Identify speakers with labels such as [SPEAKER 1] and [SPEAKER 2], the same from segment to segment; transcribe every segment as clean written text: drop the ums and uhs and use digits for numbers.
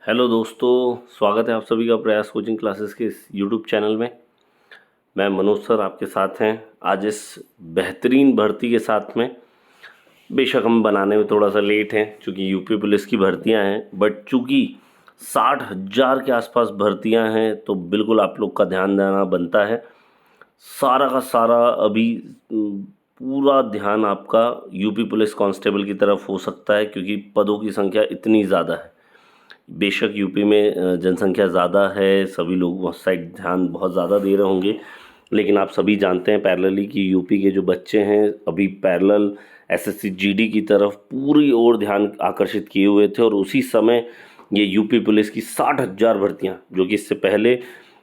[SPEAKER 1] Hello दोस्तों, स्वागत है आप सभी का प्रयास कोचिंग क्लासेस के इस यूट्यूब चैनल में। मैं मनोज सर आपके साथ हैं आज इस बेहतरीन भर्ती के साथ में। बेशक हम बनाने में थोड़ा सा लेट हैं क्योंकि यूपी पुलिस की भर्तियां हैं, बट चूंकि 60,000 के आसपास भर्तियां हैं तो बिल्कुल आप लोग का ध्यान देना बनता है। सारा का सारा अभी पूरा ध्यान आपका यूपी पुलिस कांस्टेबल की तरफ हो सकता है क्योंकि पदों की संख्या इतनी ज़्यादा है। बेशक यूपी में जनसंख्या ज़्यादा है, सभी लोग उस साइड ध्यान बहुत ज़्यादा दे रहे होंगे, लेकिन आप सभी जानते हैं पैरेलली कि यूपी के जो बच्चे हैं अभी पैरेलल एसएससी जीडी की तरफ पूरी ओर ध्यान आकर्षित किए हुए थे। और उसी समय ये यूपी पुलिस की 60,000 भर्तियाँ, जो कि इससे पहले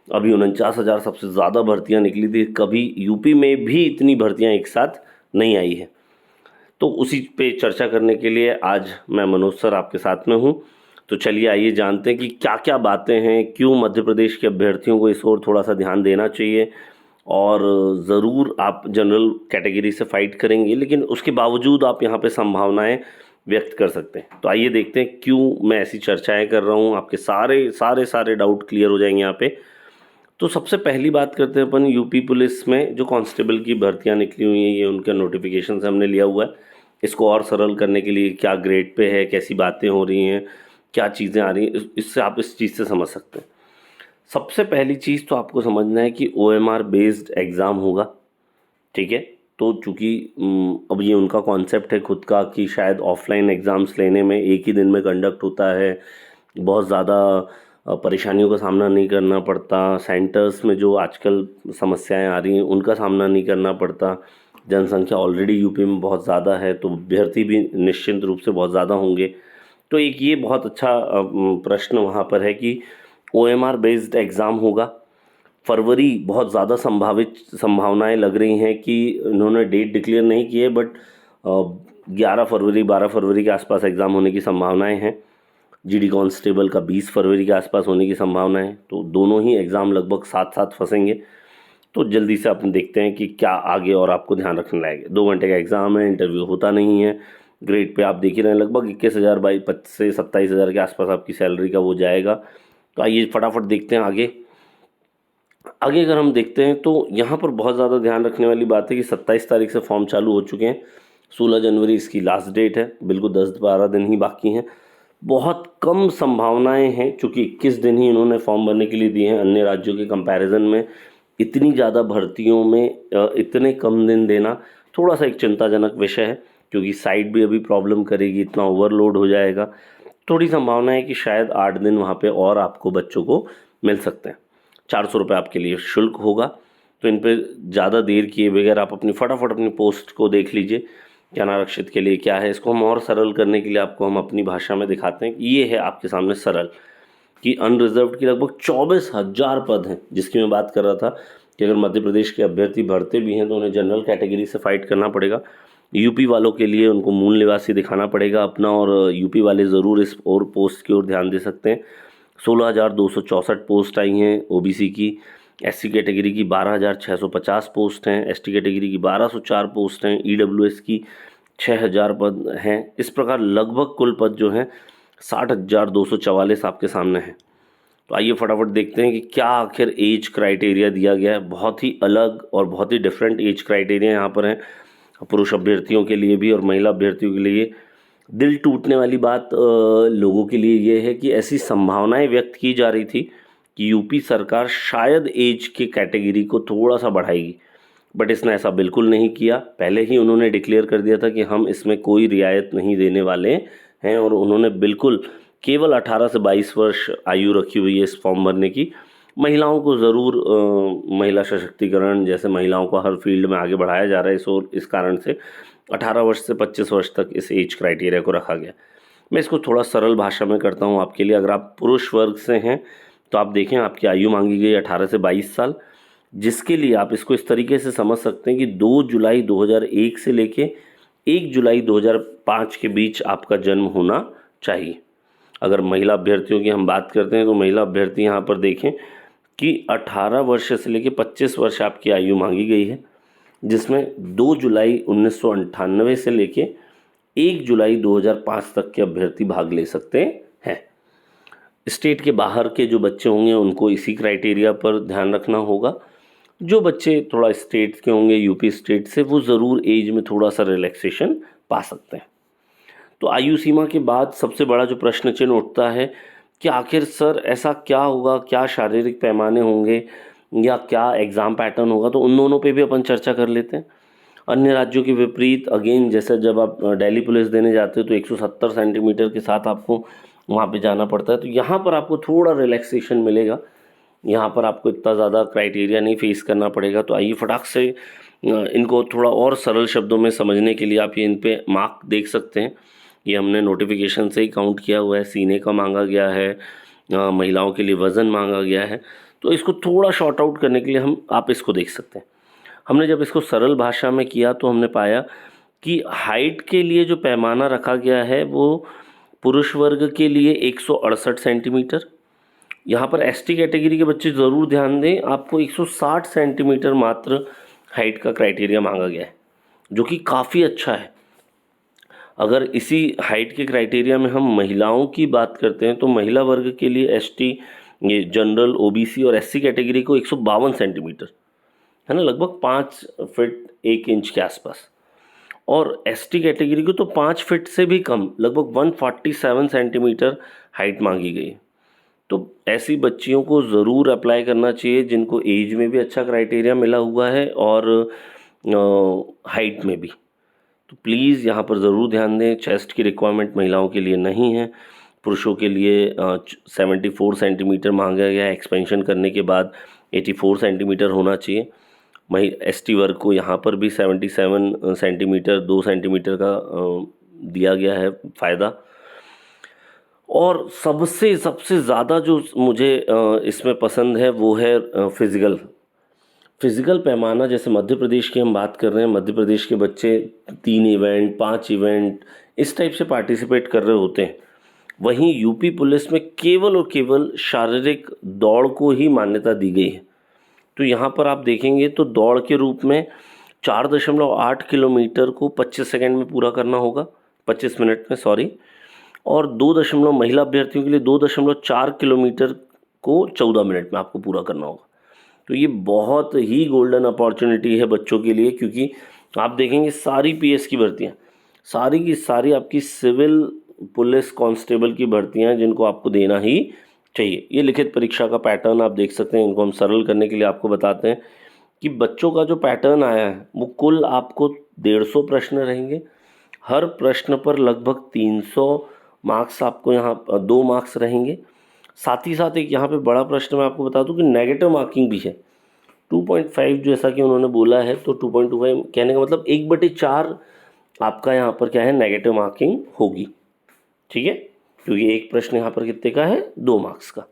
[SPEAKER 1] अभी 49,000 सबसे ज़्यादा भर्तियाँ निकली थी, कभी यूपी में भी इतनी भर्तियाँ एक साथ नहीं आई है। तो उसी पे चर्चा करने के लिए आज मैं मनोज सर आपके साथ में हूँ। तो चलिए आइए जानते हैं कि क्या क्या बातें हैं, क्यों मध्य प्रदेश के अभ्यर्थियों को इस ओर थोड़ा सा ध्यान देना चाहिए। और ज़रूर आप जनरल कैटेगरी से फाइट करेंगे, लेकिन उसके बावजूद आप यहाँ पे संभावनाएं व्यक्त कर सकते हैं। तो आइए देखते हैं क्यों मैं ऐसी चर्चाएं कर रहा हूँ, आपके सारे सारे सारे डाउट क्लियर हो जाएंगे यहाँ पे। तो सबसे पहली बात करते हैं अपन यूपी पुलिस में जो कांस्टेबल की भर्तियां निकली हुई हैं, ये उनके नोटिफिकेशन से हमने लिया हुआ है। इसको और सरल करने के लिए क्या ग्रेड पे है, कैसी बातें हो रही हैं, क्या चीज़ें आ रही हैं, इससे आप इस चीज़ से समझ सकते हैं। सबसे पहली चीज़ तो आपको समझना है कि OMR बेस्ड एग्ज़ाम होगा, ठीक है। तो चूँकि अब ये उनका कॉन्सेप्ट है खुद का कि शायद ऑफलाइन एग्ज़ाम्स लेने में एक ही दिन में कंडक्ट होता है, बहुत ज़्यादा परेशानियों का सामना नहीं करना पड़ता, सेंटर्स में जो आजकल समस्याएं आ रही हैं उनका सामना नहीं करना पड़ता। जनसंख्या ऑलरेडी यूपी में बहुत ज़्यादा है तो अभ्यर्थी भी निश्चिंत रूप से बहुत ज़्यादा होंगे। तो एक ये बहुत अच्छा प्रश्न वहाँ पर है कि OMR बेस्ड एग्ज़ाम होगा। फरवरी बहुत ज़्यादा संभावनाएं लग रही हैं कि इन्होंने डेट डिक्लेयर नहीं की है, बट 11 फरवरी 12 फरवरी के आसपास एग्ज़ाम होने की संभावनाएं हैं। जीडी कांस्टेबल का 20 फरवरी के आसपास होने की संभावना है। तो दोनों ही एग्ज़ाम लगभग साथ साथ फंसेंगे। तो जल्दी से अपन देखते हैं कि क्या आगे और आपको ध्यान रखना रहेगा। 2 घंटे का एग्ज़ाम है, इंटरव्यू होता नहीं है। ग्रेड पे आप देख ही रहे हैं लगभग 21,000 से 27,000 के आसपास आपकी सैलरी का वो जाएगा। तो आइए फटाफट देखते हैं आगे। आगे अगर हम देखते हैं तो यहाँ पर बहुत ज़्यादा ध्यान रखने वाली बात है कि 27 तारीख से फॉर्म चालू हो चुके हैं। 16 जनवरी इसकी लास्ट डेट है, बिल्कुल 10-12 दिन ही बाकी हैं। बहुत कम संभावनाएं हैं चूँकि 21 दिन ही इन्होंने फॉर्म भरने के लिए दिए हैं। अन्य राज्यों के कंपैरिजन में इतनी ज़्यादा भर्तियों में इतने कम दिन देना थोड़ा सा एक चिंताजनक विषय है, क्योंकि साइट भी अभी प्रॉब्लम करेगी, इतना ओवरलोड हो जाएगा। थोड़ी संभावना है कि शायद 8 दिन वहाँ पे और आपको बच्चों को मिल सकते हैं। 400 रुपये आपके लिए शुल्क होगा। तो इन पे ज़्यादा देर किए बगैर आप फटाफट अपनी पोस्ट को देख लीजिए कि अनारक्षित के लिए क्या है। इसको हम और सरल करने के लिए आपको हम अपनी भाषा में दिखाते हैं कि ये है आपके सामने सरल कि अनरिजर्व्ड की लगभग 24,000 पद हैं, जिसकी मैं बात कर रहा था कि अगर मध्य प्रदेश के अभ्यर्थी भरते भी हैं तो उन्हें जनरल कैटेगरी से फाइट करना पड़ेगा। यूपी वालों के लिए उनको मूल निवासी दिखाना पड़ेगा अपना, और यूपी वाले ज़रूर इस और पोस्ट की ओर ध्यान दे सकते हैं। 16,264 पोस्ट आई हैं ओबीसी की। एससी कैटेगरी की 12,650 पोस्ट हैं। एसटी कैटेगरी की 1,204 पोस्ट हैं। ईडब्ल्यूएस की 6,000 पद हैं। इस प्रकार लगभग कुल पद जो हैं 60,244 आपके सामने हैं। तो आइए फटाफट देखते हैं कि क्या आखिर एज क्राइटेरिया दिया गया है। बहुत ही अलग और बहुत ही डिफरेंट एज क्राइटेरिया यहाँ पर हैं, पुरुष अभ्यर्थियों के लिए भी और महिला अभ्यर्थियों के लिए। दिल टूटने वाली बात लोगों के लिए ये है कि ऐसी संभावनाएं व्यक्त की जा रही थी कि यूपी सरकार शायद एज के कैटेगरी को थोड़ा सा बढ़ाएगी, बट इसने ऐसा बिल्कुल नहीं किया। पहले ही उन्होंने डिक्लेयर कर दिया था कि हम इसमें कोई रियायत नहीं देने वाले हैं, और उन्होंने बिल्कुल केवल 18 से 22 वर्ष आयु रखी हुई है इस फॉर्म भरने की। महिलाओं को ज़रूर महिला सशक्तिकरण, जैसे महिलाओं को हर फील्ड में आगे बढ़ाया जा रहा है, इस कारण से 18 वर्ष से 25 वर्ष तक इस एज क्राइटेरिया को रखा गया। मैं इसको थोड़ा सरल भाषा में करता हूँ आपके लिए। अगर आप पुरुष वर्ग से हैं तो आप देखें आपकी आयु मांगी गई 18 से 22 साल, जिसके लिए आप इसको इस तरीके से समझ सकते हैं कि 2 जुलाई 2001 से लेके 1 जुलाई 2005 के बीच आपका जन्म होना चाहिए। अगर महिला अभ्यर्थियों की हम बात करते हैं तो महिला अभ्यर्थी यहाँ पर देखें कि 18 वर्ष से लेके 25 वर्ष आपकी आयु मांगी गई है, जिसमें 2 जुलाई 1998 से लेके 1 जुलाई 2005 तक के अभ्यर्थी भाग ले सकते हैं। स्टेट के बाहर के जो बच्चे होंगे उनको इसी क्राइटेरिया पर ध्यान रखना होगा। जो बच्चे थोड़ा स्टेट के होंगे, यूपी स्टेट से, वो ज़रूर एज में थोड़ा सा रिलैक्सेशन पा सकते हैं। तो आयु सीमा के बाद सबसे बड़ा जो प्रश्न चिन्ह उठता है कि आखिर सर ऐसा क्या होगा, क्या शारीरिक पैमाने होंगे या क्या एग्ज़ाम पैटर्न होगा, तो उन दोनों पे भी अपन चर्चा कर लेते हैं। अन्य राज्यों के विपरीत अगेन, जैसे जब आप दिल्ली पुलिस देने जाते हो तो 170 सेंटीमीटर के साथ आपको वहाँ पे जाना पड़ता है, तो यहाँ पर आपको थोड़ा रिलैक्सेशन मिलेगा, यहाँ पर आपको इतना ज़्यादा क्राइटेरिया नहीं फेस करना पड़ेगा। तो आइए फटाक से इनको थोड़ा और सरल शब्दों में समझने के लिए आप ये इन पे मार्क देख सकते हैं। ये हमने नोटिफिकेशन से ही काउंट किया हुआ है। सीने का मांगा गया है, महिलाओं के लिए वज़न मांगा गया है। तो इसको थोड़ा शॉर्ट आउट करने के लिए आप इसको देख सकते हैं। हमने जब इसको सरल भाषा में किया तो हमने पाया कि हाइट के लिए जो पैमाना रखा गया है वो पुरुष वर्ग के लिए 168 सेंटीमीटर। यहाँ पर एसटी कैटेगरी के बच्चे ज़रूर ध्यान दें, आपको 160 सेंटीमीटर मात्र हाइट का क्राइटेरिया मांगा गया है, जो कि काफ़ी अच्छा है। अगर इसी हाइट के क्राइटेरिया में हम महिलाओं की बात करते हैं तो महिला वर्ग के लिए एसटी, ये जनरल, ओबीसी और एससी कैटेगरी को 152 सेंटीमीटर है ना, लगभग 5 फीट 1 इंच के आसपास। और एसटी कैटेगरी को तो 5 फीट से भी कम, लगभग 147 सेंटीमीटर हाइट मांगी गई है। तो ऐसी बच्चियों को ज़रूर अप्लाई करना चाहिए जिनको एज में भी अच्छा क्राइटेरिया मिला हुआ है और हाइट में भी। तो प्लीज़ यहाँ पर ज़रूर ध्यान दें, चेस्ट की रिक्वायरमेंट महिलाओं के लिए नहीं है। पुरुषों के लिए 74 सेंटीमीटर मांगा गया है, एक्सपेंशन करने के बाद 84 सेंटीमीटर होना चाहिए। एसटी वर्ग को यहाँ पर भी 77 सेंटीमीटर, 2 सेंटीमीटर का दिया गया है फ़ायदा। और सबसे ज़्यादा जो मुझे इसमें पसंद है वो है फिज़िकल पैमाना। जैसे मध्य प्रदेश की हम बात कर रहे हैं, मध्य प्रदेश के बच्चे 3 इवेंट, 5 इवेंट इस टाइप से पार्टिसिपेट कर रहे होते हैं। वहीं यूपी पुलिस में केवल और केवल शारीरिक दौड़ को ही मान्यता दी गई है। तो यहाँ पर आप देखेंगे तो दौड़ के रूप में 4.8 किलोमीटर को 25 सेकंड में पूरा करना होगा, 25 मिनट में, सॉरी। और महिला अभ्यर्थियों के लिए 2.4 किलोमीटर को 14 मिनट में आपको पूरा करना होगा। तो ये बहुत ही गोल्डन अपॉर्चुनिटी है बच्चों के लिए, क्योंकि आप देखेंगे सारी पीएस की भर्तियाँ, सारी की सारी आपकी सिविल पुलिस कांस्टेबल की भर्तियाँ जिनको आपको देना ही चाहिए। ये लिखित परीक्षा का पैटर्न आप देख सकते हैं। इनको हम सरल करने के लिए आपको बताते हैं कि बच्चों का जो पैटर्न आया है वो कुल आपको 150 प्रश्न रहेंगे। हर प्रश्न पर लगभग 300 मार्क्स आपको यहाँ 2 मार्क्स रहेंगे। साथ ही साथ एक यहाँ पे बड़ा प्रश्न मैं आपको बता दूं कि नेगेटिव मार्किंग भी है 2.5, जैसा कि उन्होंने बोला है। तो 2.25 कहने का मतलब 1/4 आपका यहाँ पर क्या है, नेगेटिव मार्किंग होगी, ठीक है, क्योंकि एक प्रश्न यहाँ पर कितने का है, 2 मार्क्स का।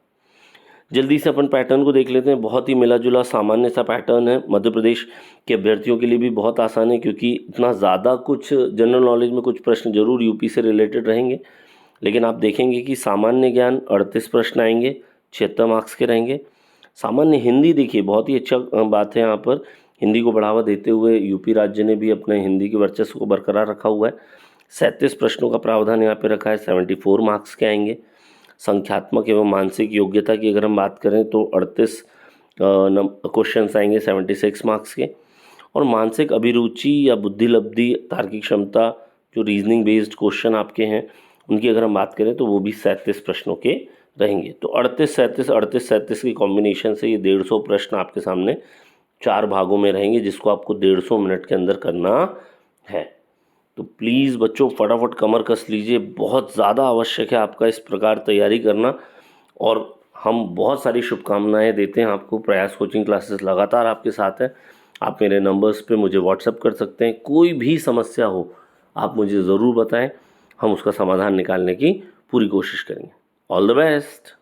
[SPEAKER 1] जल्दी से अपन पैटर्न को देख लेते हैं। बहुत ही मिला जुला सामान्य सा पैटर्न है। मध्य प्रदेश के अभ्यर्थियों के लिए भी बहुत आसान है, क्योंकि इतना ज़्यादा कुछ जनरल नॉलेज में कुछ प्रश्न जरूर यूपी से रिलेटेड रहेंगे, लेकिन आप देखेंगे कि सामान्य ज्ञान 38 प्रश्न आएंगे, 76 मार्क्स के रहेंगे। सामान्य हिंदी देखिए, बहुत ही अच्छा बात है, यहाँ पर हिंदी को बढ़ावा देते हुए यूपी राज्य ने भी अपने हिंदी के वर्चस्व को बरकरार रखा हुआ है। 37 प्रश्नों का प्रावधान यहाँ पे रखा है, 74 मार्क्स के आएंगे। संख्यात्मक एवं मानसिक योग्यता की अगर हम बात करें तो 38 क्वेश्चन आएंगे 76 मार्क्स के। और मानसिक अभिरुचि या बुद्धिलब्धि, तार्किक क्षमता, जो रीजनिंग बेस्ड क्वेश्चन आपके हैं उनकी अगर हम बात करें तो वो भी 37 प्रश्नों के रहेंगे। तो 38-37 की कॉम्बिनेशन से ये 150 प्रश्न आपके सामने 4 भागों में रहेंगे, जिसको आपको 150 मिनट के अंदर करना है। तो प्लीज़ बच्चों फटाफट कमर कस लीजिए, बहुत ज़्यादा आवश्यक है आपका इस प्रकार तैयारी करना। और हम बहुत सारी शुभकामनाएं देते हैं आपको। प्रयास कोचिंग क्लासेस लगातार आपके साथ है। आप मेरे नंबर्स पे मुझे व्हाट्सअप कर सकते हैं। कोई भी समस्या हो आप मुझे ज़रूर बताएं, हम उसका समाधान निकालने की पूरी कोशिश करेंगे। All the best.